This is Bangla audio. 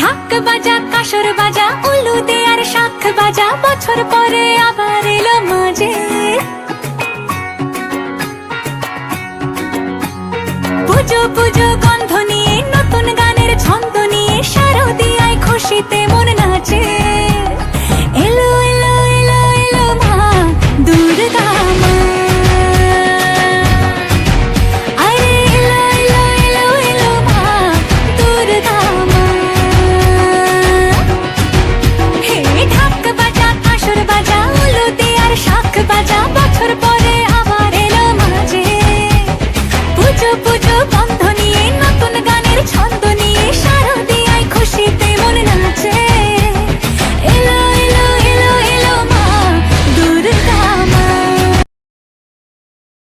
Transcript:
ঢাক বাজা কাসর বাজা উলু দে আর শাখ বাজা, বছর পরে আবার এলো মাঝে। পুজো পুজো গন্ধ নিয়ে নতুন গানের ছন্দ নিয়ে শারদিয়ায় খুশিতে মন নাচে।